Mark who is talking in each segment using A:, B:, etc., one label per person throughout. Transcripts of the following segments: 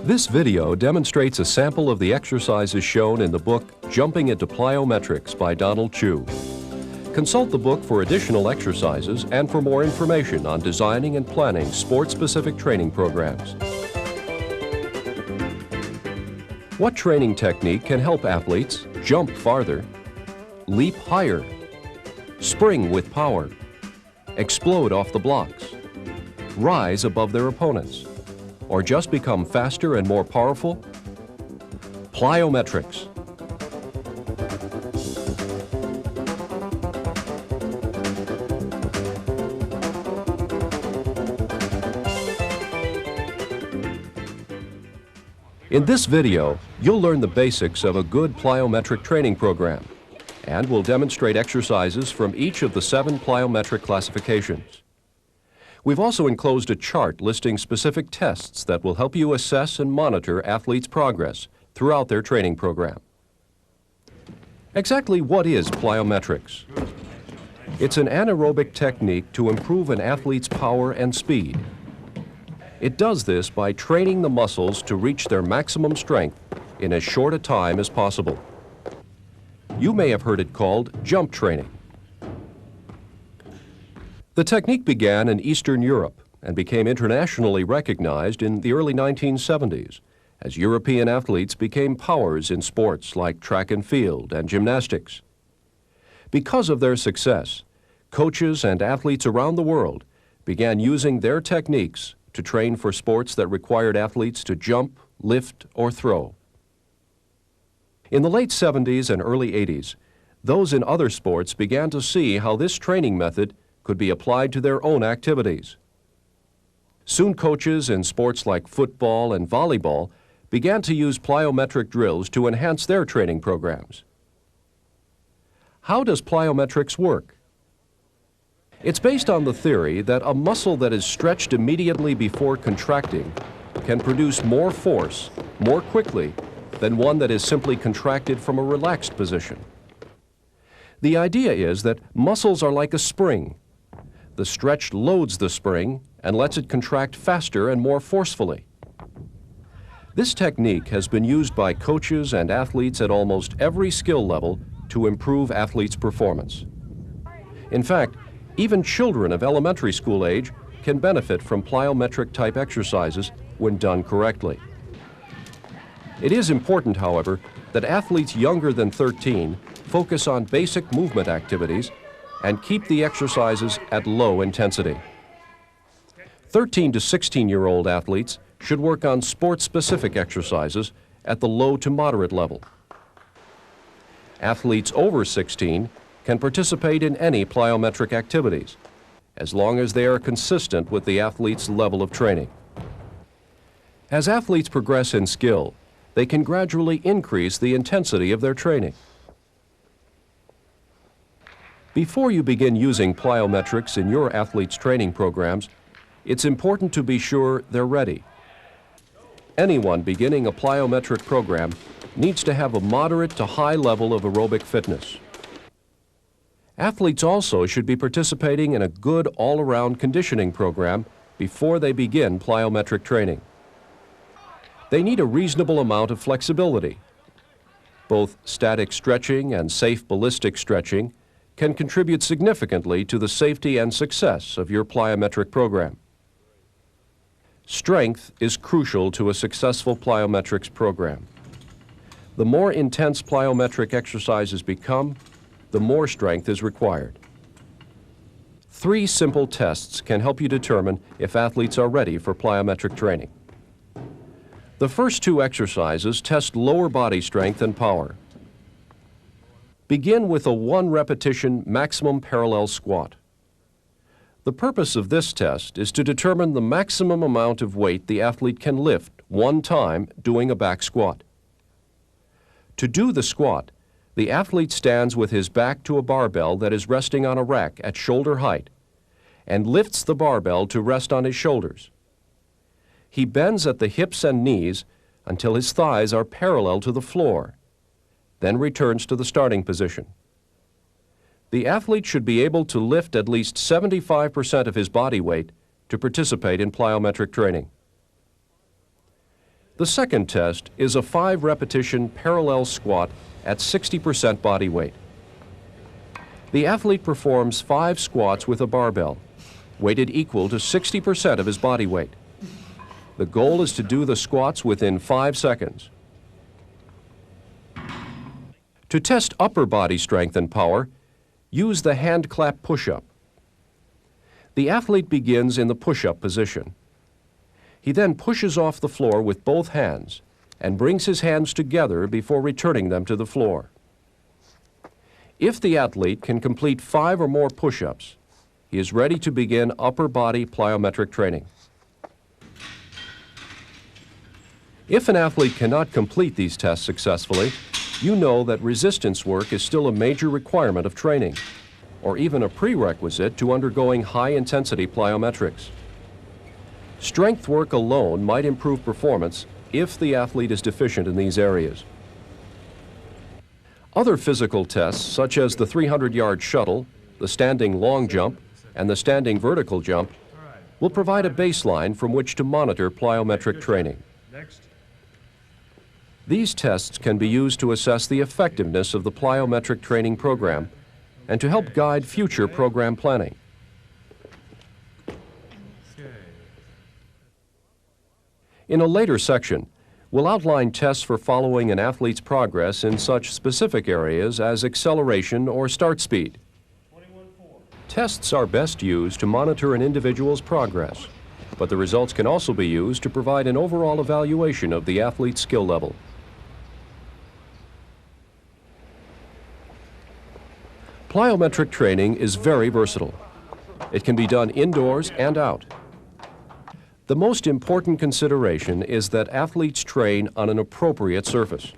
A: This video demonstrates a sample of the exercises shown in the book Jumping into Plyometrics by Donald Chu. Consult the book for additional exercises and for more information on designing and planning sport-specific training programs. What training technique can help athletes jump farther, leap higher, spring with power, explode off the blocks, rise above their opponents, or just become faster and more powerful? Plyometrics. In this video, you'll learn the basics of a good plyometric training program, and we'll demonstrate exercises from each of the 7 plyometric classifications. We've also enclosed a chart listing specific tests that will help you assess and monitor athletes' progress throughout their training program. Exactly what is plyometrics? It's an anaerobic technique to improve an athlete's power and speed. It does this by training the muscles to reach their maximum strength in as short a time as possible. You may have heard it called jump training. The technique began in Eastern Europe and became internationally recognized in the early 1970s as European athletes became powers in sports like track and field and gymnastics. Because of their success, coaches and athletes around the world began using their techniques to train for sports that required athletes to jump, lift, or throw. In the late 70s and early 80s, those in other sports began to see how this training method could be applied to their own activities. Soon coaches in sports like football and volleyball began to use plyometric drills to enhance their training programs. How does plyometrics work? It's based on the theory that a muscle that is stretched immediately before contracting can produce more force more quickly than one that is simply contracted from a relaxed position. The idea is that muscles are like a spring. The stretch loads the spring and lets it contract faster and more forcefully. This technique has been used by coaches and athletes at almost every skill level to improve athletes' performance. In fact, even children of elementary school age can benefit from plyometric type exercises when done correctly. It is important, however, that athletes younger than 13 focus on basic movement activities and keep the exercises at low intensity. 13 to 16-year-old athletes should work on sport-specific exercises at the low to moderate level. Athletes over 16 can participate in any plyometric activities, as long as they are consistent with the athlete's level of training. As athletes progress in skill, they can gradually increase the intensity of their training. Before you begin using plyometrics in your athletes' training programs, it's important to be sure they're ready. Anyone beginning a plyometric program needs to have a moderate to high level of aerobic fitness. Athletes also should be participating in a good all-around conditioning program before they begin plyometric training. They need a reasonable amount of flexibility. Both static stretching and safe ballistic stretching can contribute significantly to the safety and success of your plyometric program. Strength is crucial to a successful plyometrics program. The more intense plyometric exercises become, the more strength is required. 3 simple tests can help you determine if athletes are ready for plyometric training. The first 2 exercises test lower body strength and power. Begin with a 1-repetition maximum parallel squat. The purpose of this test is to determine the maximum amount of weight the athlete can lift one time doing a back squat. To do the squat, the athlete stands with his back to a barbell that is resting on a rack at shoulder height and lifts the barbell to rest on his shoulders. He bends at the hips and knees until his thighs are parallel to the floor, then returns to the starting position. The athlete should be able to lift at least 75% of his body weight to participate in plyometric training. The second test is a 5-repetition parallel squat at 60% body weight. The athlete performs 5 squats with a barbell, weighted equal to 60% of his body weight. The goal is to do the squats within 5 seconds. To test upper body strength and power, use the hand clap push-up. The athlete begins in the push-up position. He then pushes off the floor with both hands and brings his hands together before returning them to the floor. If the athlete can complete 5 or more push-ups, he is ready to begin upper body plyometric training. If an athlete cannot complete these tests successfully, you know that resistance work is still a major requirement of training, or even a prerequisite to undergoing high-intensity plyometrics. Strength work alone might improve performance if the athlete is deficient in these areas. Other physical tests, such as the 300-yard shuttle, the standing long jump, and the standing vertical jump, will provide a baseline from which to monitor plyometric training. These tests can be used to assess the effectiveness of the plyometric training program and to help guide future program planning. In a later section, we'll outline tests for following an athlete's progress in such specific areas as acceleration or start speed. Tests are best used to monitor an individual's progress, but the results can also be used to provide an overall evaluation of the athlete's skill level. Plyometric training is very versatile. It can be done indoors and out. The most important consideration is that athletes train on an appropriate surface.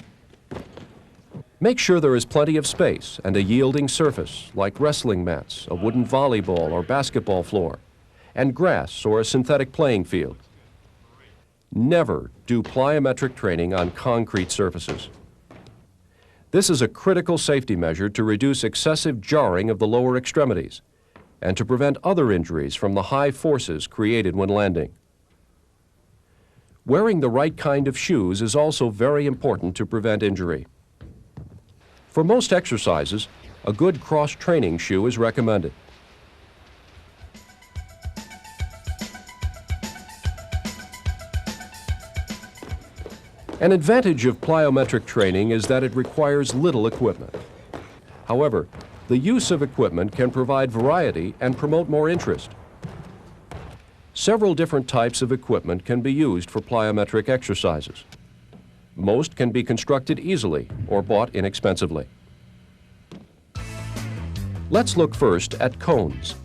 A: Make sure there is plenty of space and a yielding surface like wrestling mats, a wooden volleyball or basketball floor, and grass or a synthetic playing field. Never do plyometric training on concrete surfaces. This is a critical safety measure to reduce excessive jarring of the lower extremities and to prevent other injuries from the high forces created when landing. Wearing the right kind of shoes is also very important to prevent injury. For most exercises, a good cross-training shoe is recommended. An advantage of plyometric training is that it requires little equipment. However, the use of equipment can provide variety and promote more interest. Several different types of equipment can be used for plyometric exercises. Most can be constructed easily or bought inexpensively. Let's look first at cones.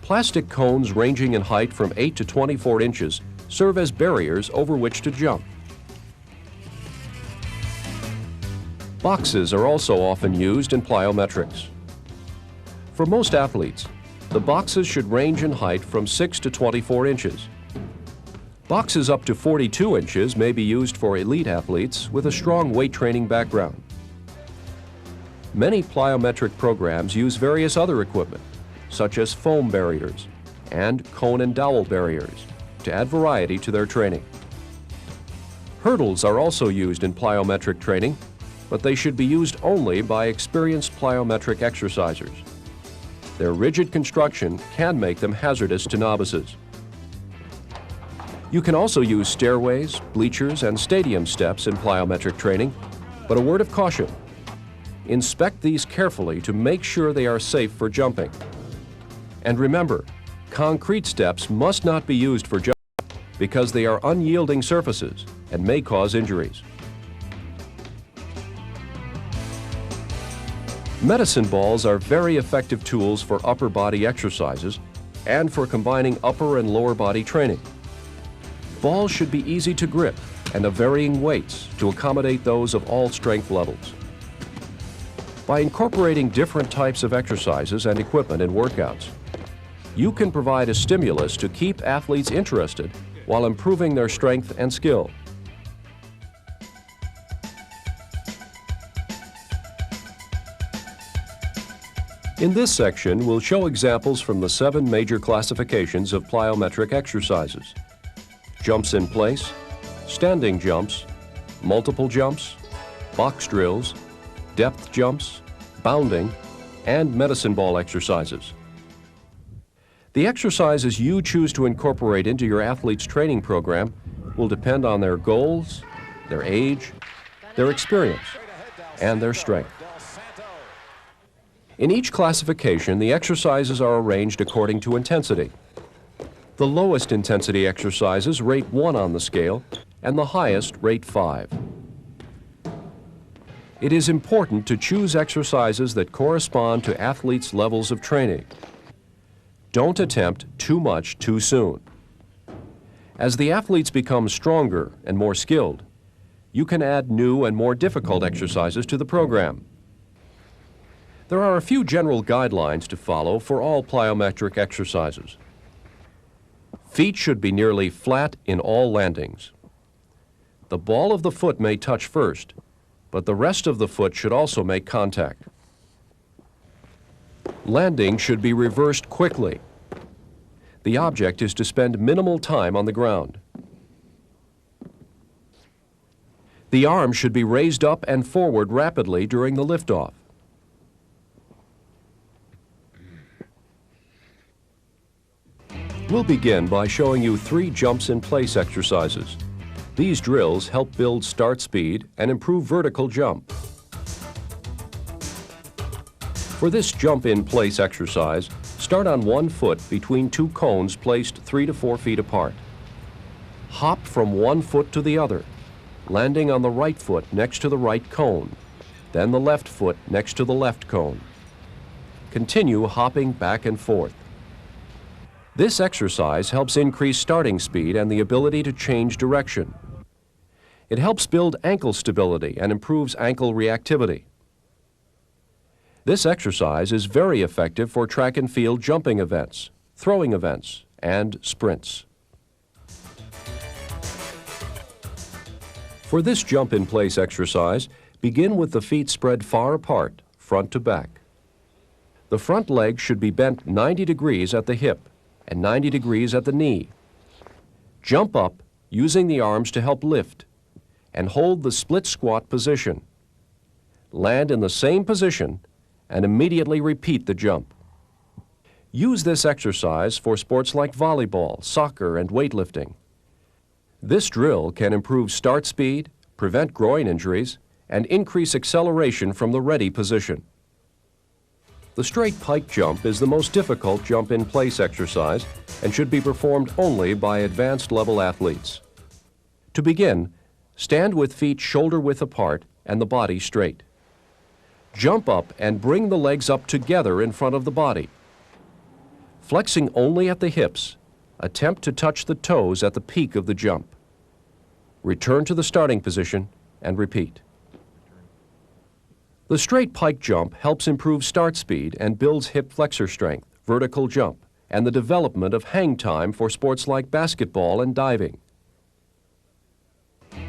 A: Plastic cones ranging in height from 8 to 24 inches serve as barriers over which to jump. Boxes are also often used in plyometrics. For most athletes, the boxes should range in height from 6 to 24 inches. Boxes up to 42 inches may be used for elite athletes with a strong weight training background. Many plyometric programs use various other equipment, such as foam barriers and cone and dowel barriers, to add variety to their training. Hurdles are also used in plyometric training, but they should be used only by experienced plyometric exercisers. Their rigid construction can make them hazardous to novices. You can also use stairways, bleachers, and stadium steps in plyometric training, but a word of caution: inspect these carefully to make sure they are safe for jumping. And remember, concrete steps must not be used for jumping because they are unyielding surfaces and may cause injuries. Medicine balls are very effective tools for upper body exercises and for combining upper and lower body training. Balls should be easy to grip and of varying weights to accommodate those of all strength levels. By incorporating different types of exercises and equipment in workouts, you can provide a stimulus to keep athletes interested while improving their strength and skill. In this section, we'll show examples from the 7 major classifications of plyometric exercises. jumps in place, standing jumps, multiple jumps, box drills, depth jumps, bounding, and medicine ball exercises. The exercises you choose to incorporate into your athlete's training program will depend on their goals, their age, their experience, and their strength. In each classification, the exercises are arranged according to intensity. The lowest intensity exercises rate 1 on the scale, and the highest rate 5. It is important to choose exercises that correspond to athletes' levels of training. Don't attempt too much too soon. As the athletes become stronger and more skilled, you can add new and more difficult exercises to the program. There are a few general guidelines to follow for all plyometric exercises. Feet should be nearly flat in all landings. The ball of the foot may touch first, but the rest of the foot should also make contact. Landing should be reversed quickly. The object is to spend minimal time on the ground. The arm should be raised up and forward rapidly during the liftoff. We'll begin by showing you 3 jumps in place exercises. These drills help build start speed and improve vertical jump. For this jump in place exercise, start on one foot between 2 cones placed 3 to 4 feet apart. Hop from one foot to the other, landing on the right foot next to the right cone, then the left foot next to the left cone. Continue hopping back and forth. This exercise helps increase starting speed and the ability to change direction. It helps build ankle stability and improves ankle reactivity. This exercise is very effective for track and field jumping events, throwing events, and sprints. For this jump in place exercise, begin with the feet spread far apart, front to back. The front leg should be bent 90 degrees at the hip and 90 degrees at the knee. Jump up using the arms to help lift and hold the split squat position. Land in the same position and immediately repeat the jump. Use this exercise for sports like volleyball, soccer, and weightlifting. This drill can improve start speed, prevent groin injuries, and increase acceleration from the ready position. The straight pike jump is the most difficult jump in place exercise and should be performed only by advanced level athletes. To begin, stand with feet shoulder width apart and the body straight. Jump up and bring the legs up together in front of the body. Flexing only at the hips, attempt to touch the toes at the peak of the jump. Return to the starting position and repeat. The straight pike jump helps improve start speed and builds hip flexor strength, vertical jump, and the development of hang time for sports like basketball and diving.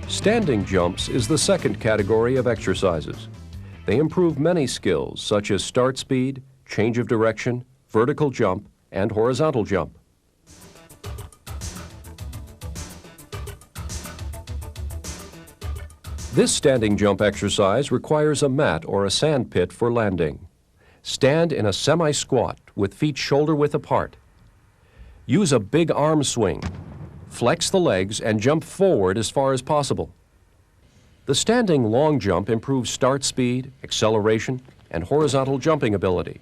A: Standing jumps is the second category of exercises. They improve many skills such as start speed, change of direction, vertical jump, and horizontal jump. This standing jump exercise requires a mat or a sand pit for landing. Stand in a semi-squat with feet shoulder width apart. Use a big arm swing. Flex the legs and jump forward as far as possible. The standing long jump improves start speed, acceleration, and horizontal jumping ability.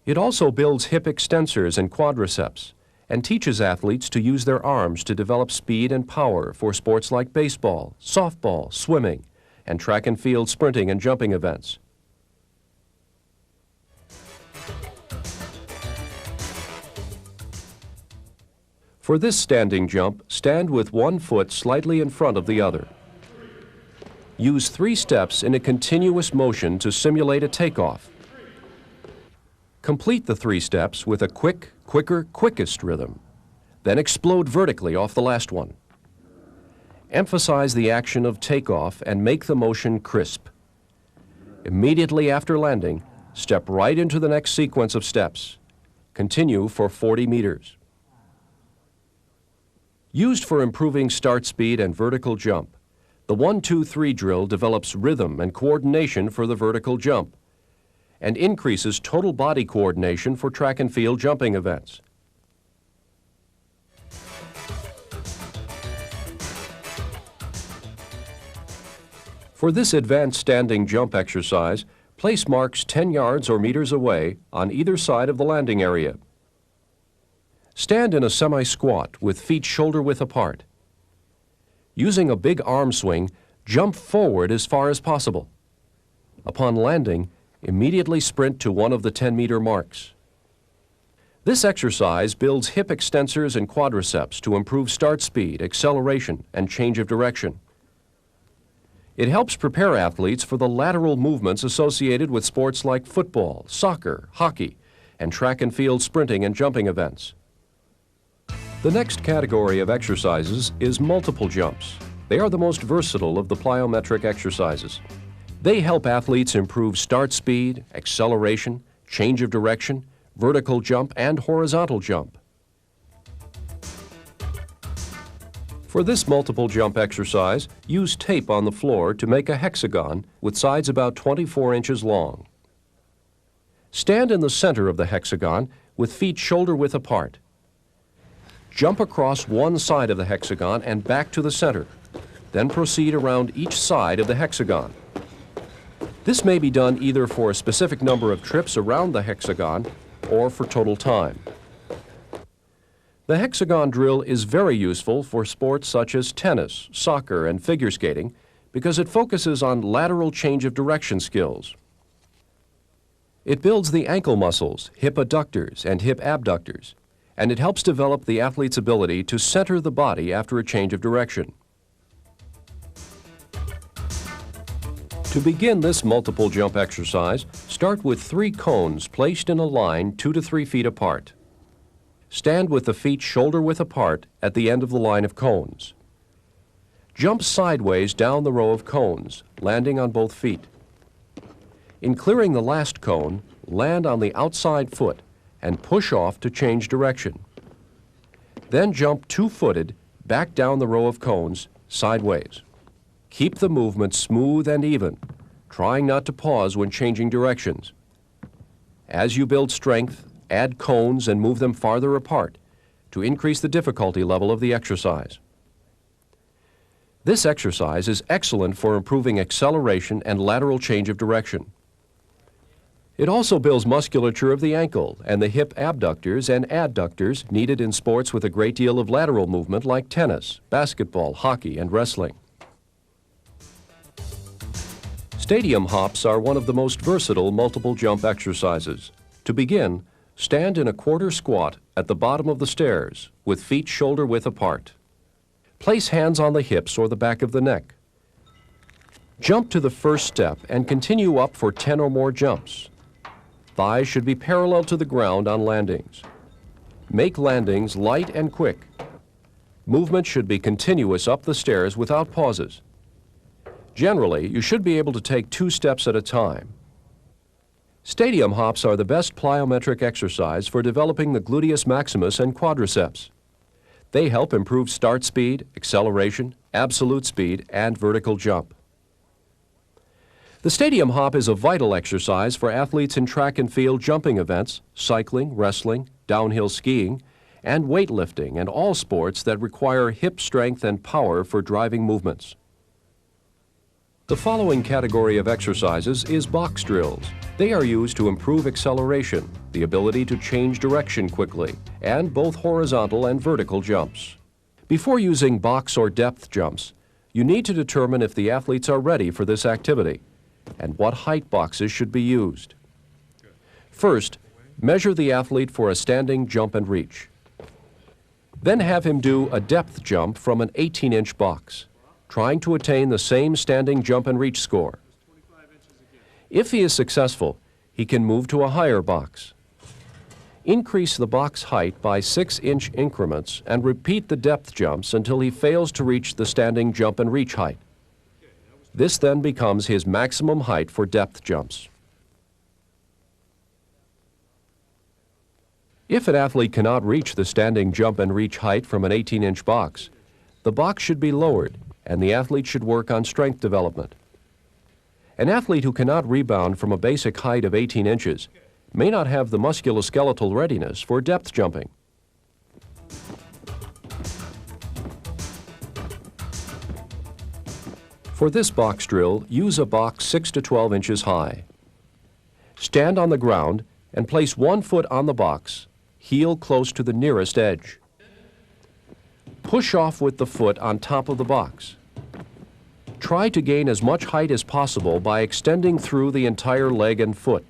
A: It also builds hip extensors and quadriceps and teaches athletes to use their arms to develop speed and power for sports like baseball, softball, swimming, and track and field sprinting and jumping events. For this standing jump, stand with one foot slightly in front of the other. Use 3 steps in a continuous motion to simulate a takeoff. Complete the 3 steps with a quick, quicker, quickest rhythm. Then explode vertically off the last one. Emphasize the action of takeoff and make the motion crisp. Immediately after landing, step right into the next sequence of steps. Continue for 40 meters. Used for improving start speed and vertical jump, the 1-2-3 drill develops rhythm and coordination for the vertical jump and increases total body coordination for track and field jumping events. For this advanced standing jump exercise, place marks 10 yards or meters away on either side of the landing area. Stand in a semi-squat with feet shoulder-width apart. Using a big arm swing, jump forward as far as possible. Upon landing, immediately sprint to one of the 10-meter marks. This exercise builds hip extensors and quadriceps to improve start speed, acceleration, and change of direction. It helps prepare athletes for the lateral movements associated with sports like football, soccer, hockey, and track and field sprinting and jumping events. The next category of exercises is multiple jumps. They are the most versatile of the plyometric exercises. They help athletes improve start speed, acceleration, change of direction, vertical jump, and horizontal jump. For this multiple jump exercise, use tape on the floor to make a hexagon with sides about 24 inches long. Stand in the center of the hexagon with feet shoulder-width apart. Jump across one side of the hexagon and back to the center. Then proceed around each side of the hexagon. This may be done either for a specific number of trips around the hexagon or for total time. The hexagon drill is very useful for sports such as tennis, soccer, and figure skating because it focuses on lateral change of direction skills. It builds the ankle muscles, hip adductors, and hip abductors, and it helps develop the athlete's ability to center the body after a change of direction. To begin this multiple jump exercise, start with 3 cones placed in a line 2 to 3 feet apart. Stand with the feet shoulder-width apart at the end of the line of cones. Jump sideways down the row of cones, landing on both feet. In clearing the last cone, land on the outside foot and push off to change direction. Then jump 2-footed back down the row of cones, sideways. Keep the movement smooth and even, trying not to pause when changing directions. As you build strength, add cones and move them farther apart to increase the difficulty level of the exercise. This exercise is excellent for improving acceleration and lateral change of direction. It also builds musculature of the ankle and the hip abductors and adductors needed in sports with a great deal of lateral movement like tennis, basketball, hockey, and wrestling. Stadium hops are one of the most versatile multiple jump exercises. To begin, stand in a quarter squat at the bottom of the stairs with feet shoulder-width apart. Place hands on the hips or the back of the neck. Jump to the first step and continue up for 10 or more jumps. Thighs should be parallel to the ground on landings. Make landings light and quick. Movement should be continuous up the stairs without pauses. Generally, you should be able to take 2 steps at a time. Stadium hops are the best plyometric exercise for developing the gluteus maximus and quadriceps. They help improve start speed, acceleration, absolute speed, and vertical jump. The stadium hop is a vital exercise for athletes in track and field jumping events, cycling, wrestling, downhill skiing, and weightlifting, and all sports that require hip strength and power for driving movements. The following category of exercises is box drills. They are used to improve acceleration, the ability to change direction quickly, and both horizontal and vertical jumps. Before using box or depth jumps, you need to determine if the athletes are ready for this activity and what height boxes should be used. First, measure the athlete for a standing jump and reach. Then have him do a depth jump from an 18-inch box, trying to attain the same standing jump and reach score. If he is successful, he can move to a higher box. Increase the box height by 6-inch increments and repeat the depth jumps until he fails to reach the standing jump and reach height. This then becomes his maximum height for depth jumps. If an athlete cannot reach the standing jump and reach height from an 18-inch box, the box should be lowered and the athlete should work on strength development. An athlete who cannot rebound from a basic height of 18 inches may not have the musculoskeletal readiness for depth jumping. For this box drill, use a box 6 to 12 inches high. Stand on the ground and place one foot on the box, heel close to the nearest edge. Push off with the foot on top of the box. Try to gain as much height as possible by extending through the entire leg and foot.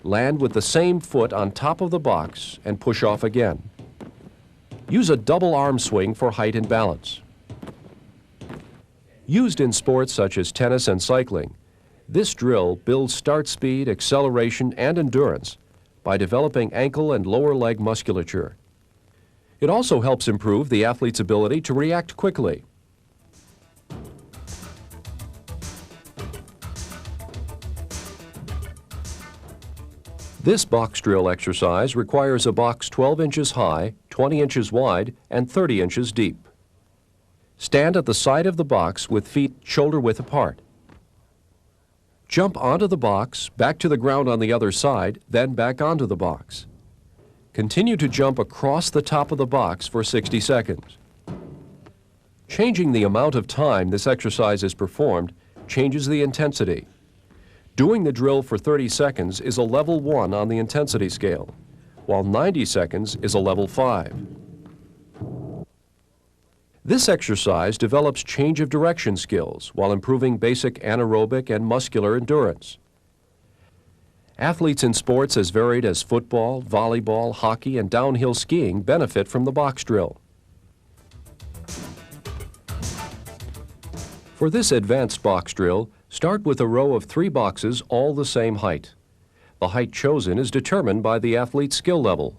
A: Land with the same foot on top of the box and push off again. Use a double arm swing for height and balance. Used in sports such as tennis and cycling, this drill builds start speed, acceleration, and endurance by developing ankle and lower leg musculature. It also helps improve the athlete's ability to react quickly. This box drill exercise requires a box 12 inches high, 20 inches wide, and 30 inches deep. Stand at the side of the box with feet shoulder width apart. Jump onto the box, back to the ground on the other side, then back onto the box. Continue to jump across the top of the box for 60 seconds. Changing the amount of time this exercise is performed changes the intensity. Doing the drill for 30 seconds is a level 1 on the intensity scale, while 90 seconds is a level 5. This exercise develops change of direction skills while improving basic anaerobic and muscular endurance. Athletes in sports as varied as football, volleyball, hockey, and downhill skiing benefit from the box drill. For this advanced box drill, start with a row of 3 boxes all the same height. The height chosen is determined by the athlete's skill level.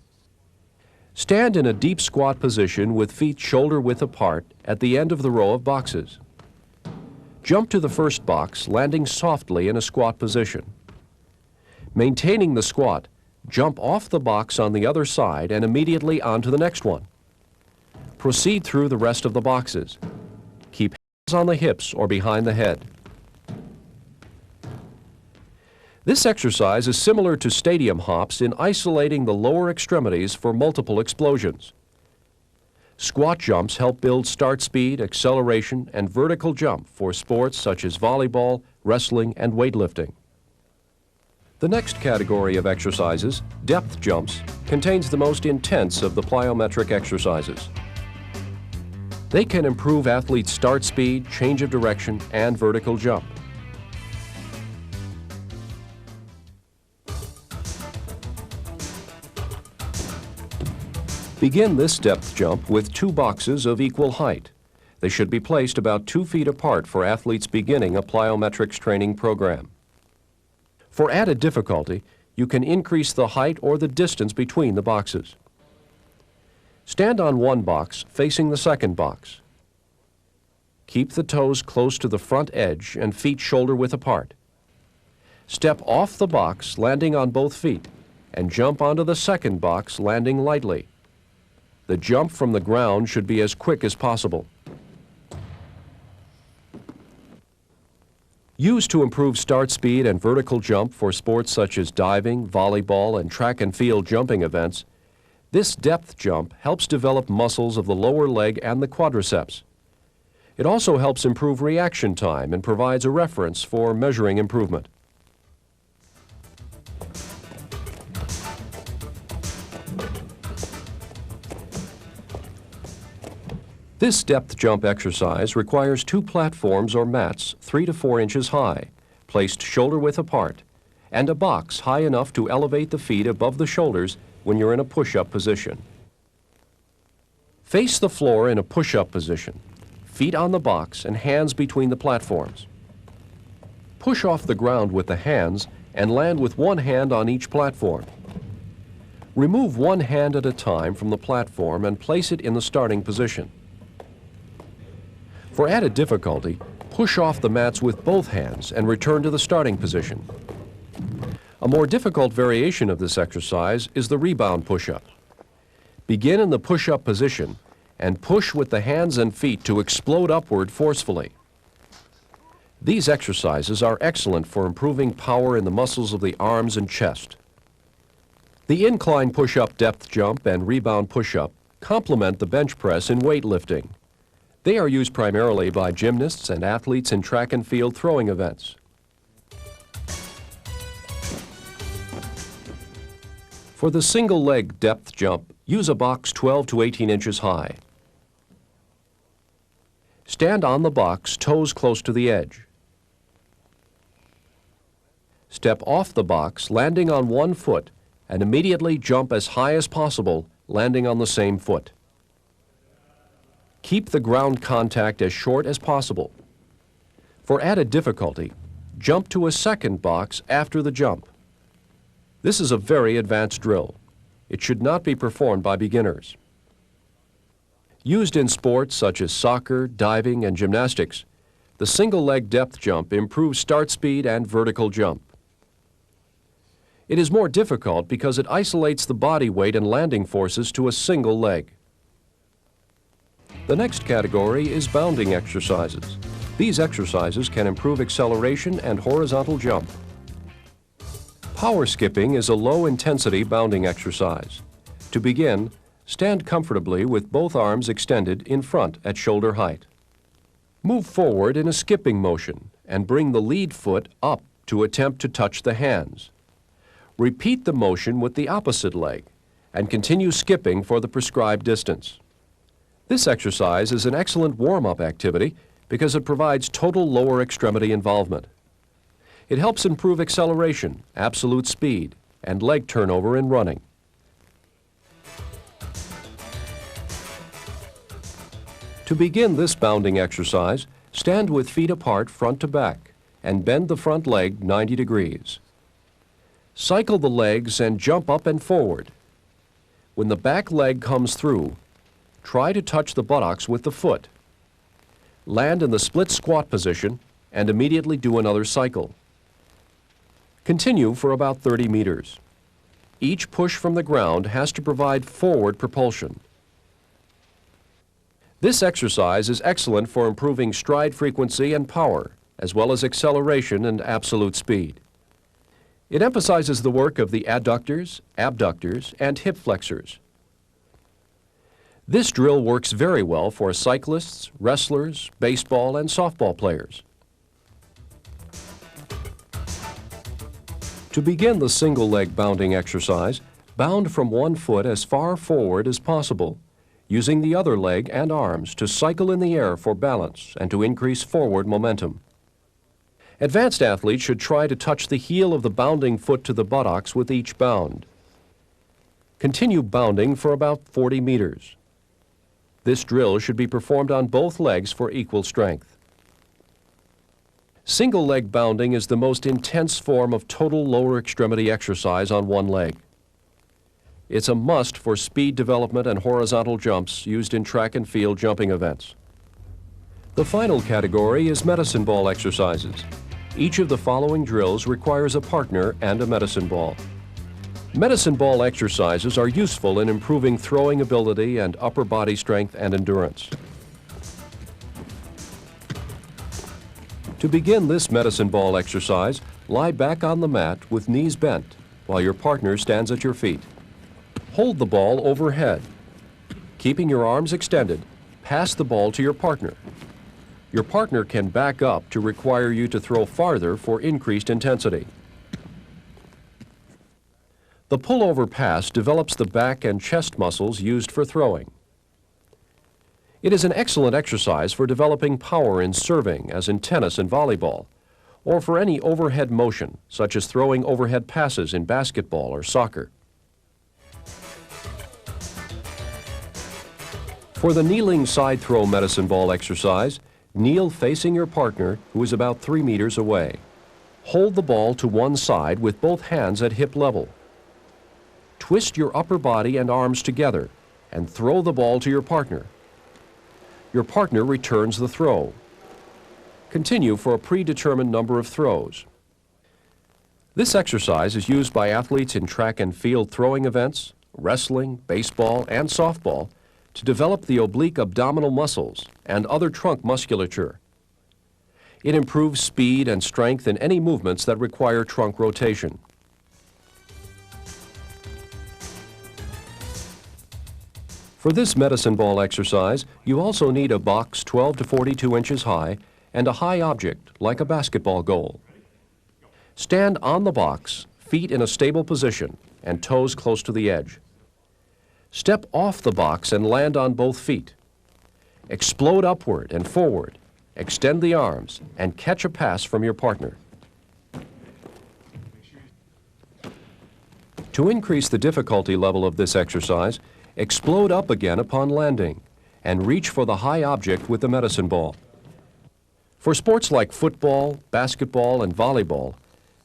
A: Stand in a deep squat position with feet shoulder width apart at the end of the row of boxes. Jump to the first box, landing softly in a squat position. Maintaining the squat, jump off the box on the other side and immediately onto the next one. Proceed through the rest of the boxes. Keep hands on the hips or behind the head. This exercise is similar to stadium hops in isolating the lower extremities for multiple explosions. Squat jumps help build start speed, acceleration, and vertical jump for sports such as volleyball, wrestling, and weightlifting. The next category of exercises, depth jumps, contains the most intense of the plyometric exercises. They can improve athletes' start speed, change of direction, and vertical jump. Begin this depth jump with 2 boxes of equal height. They should be placed about 2 feet apart for athletes beginning a plyometrics training program. For added difficulty, you can increase the height or the distance between the boxes. Stand on one box facing the second box. Keep the toes close to the front edge and feet shoulder width apart. Step off the box, landing on both feet, and jump onto the second box, landing lightly. The jump from the ground should be as quick as possible. Used to improve start speed and vertical jump for sports such as diving, volleyball, and track and field jumping events, this depth jump helps develop muscles of the lower leg and the quadriceps. It also helps improve reaction time and provides a reference for measuring improvement. This depth jump exercise requires 2 platforms or mats 3 to 4 inches high, placed shoulder width apart, and a box high enough to elevate the feet above the shoulders when you're in a push-up position. Face the floor in a push-up position, feet on the box and hands between the platforms. Push off the ground with the hands and land with one hand on each platform. Remove one hand at a time from the platform and place it in the starting position. For added difficulty, push off the mats with both hands and return to the starting position. A more difficult variation of this exercise is the rebound push-up. Begin in the push-up position and push with the hands and feet to explode upward forcefully. These exercises are excellent for improving power in the muscles of the arms and chest. The incline push-up depth jump and rebound push-up complement the bench press in weightlifting. They are used primarily by gymnasts and athletes in track and field throwing events. For the single leg depth jump, use a box 12 to 18 inches high. Stand on the box, toes close to the edge. Step off the box, landing on one foot, and immediately jump as high as possible, landing on the same foot. Keep the ground contact as short as possible. For added difficulty, jump to a second box after the jump. This is a very advanced drill. It should not be performed by beginners. Used in sports such as soccer, diving, and gymnastics, the single leg depth jump improves start speed and vertical jump. It is more difficult because it isolates the body weight and landing forces to a single leg. The next category is bounding exercises. These exercises can improve acceleration and horizontal jump. Power skipping is a low-intensity bounding exercise. To begin, stand comfortably with both arms extended in front at shoulder height. Move forward in a skipping motion and bring the lead foot up to attempt to touch the hands. Repeat the motion with the opposite leg and continue skipping for the prescribed distance. This exercise is an excellent warm-up activity because it provides total lower extremity involvement. It helps improve acceleration, absolute speed, and leg turnover in running. To begin this bounding exercise, stand with feet apart front to back and bend the front leg 90 degrees. Cycle the legs and jump up and forward. When the back leg comes through, try to touch the buttocks with the foot. Land in the split squat position and immediately do another cycle. Continue for about 30 meters. Each push from the ground has to provide forward propulsion. This exercise is excellent for improving stride frequency and power, as well as acceleration and absolute speed. It emphasizes the work of the adductors, abductors, and hip flexors. This drill works very well for cyclists, wrestlers, baseball, and softball players. To begin the single leg bounding exercise, bound from one foot as far forward as possible, using the other leg and arms to cycle in the air for balance and to increase forward momentum. Advanced athletes should try to touch the heel of the bounding foot to the buttocks with each bound. Continue bounding for about 40 meters. This drill should be performed on both legs for equal strength. Single leg bounding is the most intense form of total lower extremity exercise on one leg. It's a must for speed development and horizontal jumps used in track and field jumping events. The final category is medicine ball exercises. Each of the following drills requires a partner and a medicine ball. Medicine ball exercises are useful in improving throwing ability and upper body strength and endurance. To begin this medicine ball exercise, lie back on the mat with knees bent while your partner stands at your feet. Hold the ball overhead. Keeping your arms extended, pass the ball to your partner. Your partner can back up to require you to throw farther for increased intensity. The pullover pass develops the back and chest muscles used for throwing. It is an excellent exercise for developing power in serving, as in tennis and volleyball, or for any overhead motion, such as throwing overhead passes in basketball or soccer. For the kneeling side throw medicine ball exercise, kneel facing your partner, who is about 3 meters away. Hold the ball to one side with both hands at hip level. Twist your upper body and arms together and throw the ball to your partner. Your partner returns the throw. Continue for a predetermined number of throws. This exercise is used by athletes in track and field throwing events, wrestling, baseball, and softball to develop the oblique abdominal muscles and other trunk musculature. It improves speed and strength in any movements that require trunk rotation. For this medicine ball exercise, you also need a box 12 to 42 inches high and a high object like a basketball goal. Stand on the box, feet in a stable position and toes close to the edge. Step off the box and land on both feet. Explode upward and forward, extend the arms, and catch a pass from your partner. To increase the difficulty level of this exercise, explode up again upon landing and reach for the high object with the medicine ball. For sports like football, basketball, and volleyball,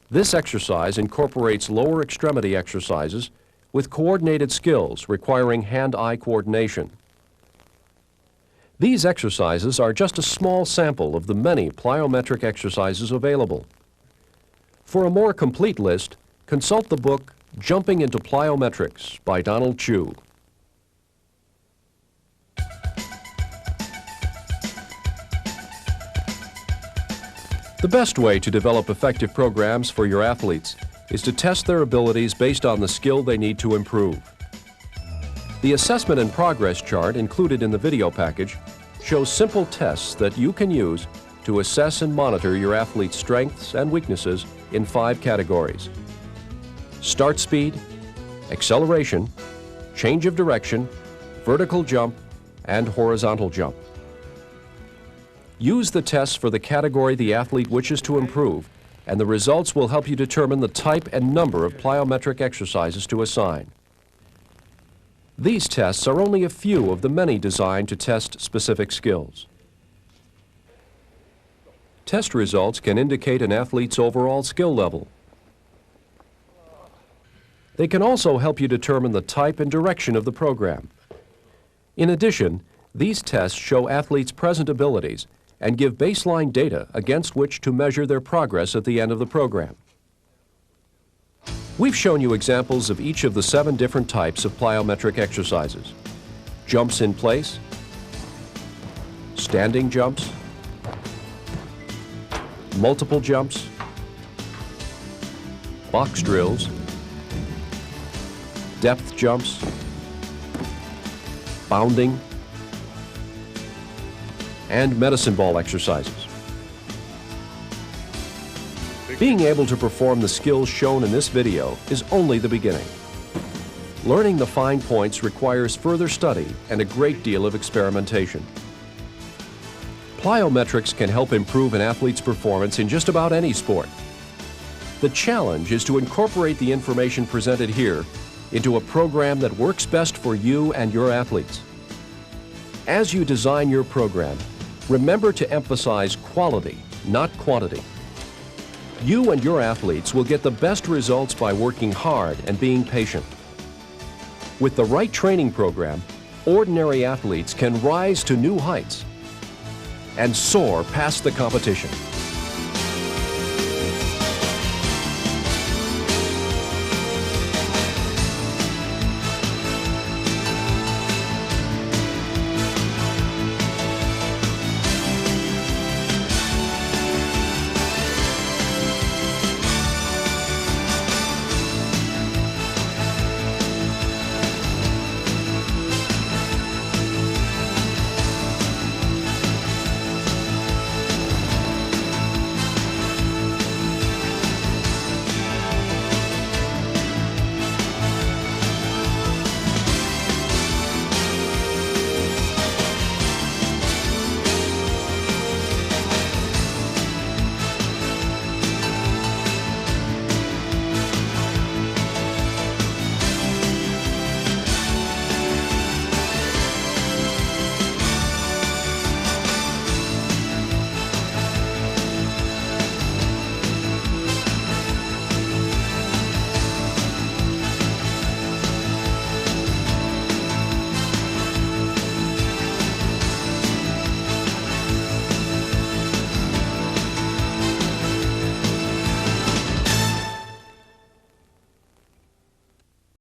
A: this exercise incorporates lower extremity exercises with coordinated skills requiring hand-eye coordination. These exercises are just a small sample of the many plyometric exercises available. For a more complete list, consult the book Jumping into Plyometrics by Donald Chu. The best way to develop effective programs for your athletes is to test their abilities based on the skill they need to improve. The assessment and progress chart included in the video package shows simple tests that you can use to assess and monitor your athlete's strengths and weaknesses in 5 categories: start speed, acceleration, change of direction, vertical jump, and horizontal jump. Use the tests for the category the athlete wishes to improve, and the results will help you determine the type and number of plyometric exercises to assign. These tests are only a few of the many designed to test specific skills. Test results can indicate an athlete's overall skill level. They can also help you determine the type and direction of the program. In addition, these tests show athletes' present abilities and give baseline data against which to measure their progress at the end of the program. We've shown you examples of each of the 7 different types of plyometric exercises: jumps in place, standing jumps, multiple jumps, box drills, depth jumps, bounding, and medicine ball exercises. Being able to perform the skills shown in this video is only the beginning. Learning the fine points requires further study and a great deal of experimentation. Plyometrics can help improve an athlete's performance in just about any sport. The challenge is to incorporate the information presented here into a program that works best for you and your athletes. As you design your program, remember to emphasize quality, not quantity. You and your athletes will get the best results by working hard and being patient. With the right training program, ordinary athletes can rise to new heights and soar past the competition.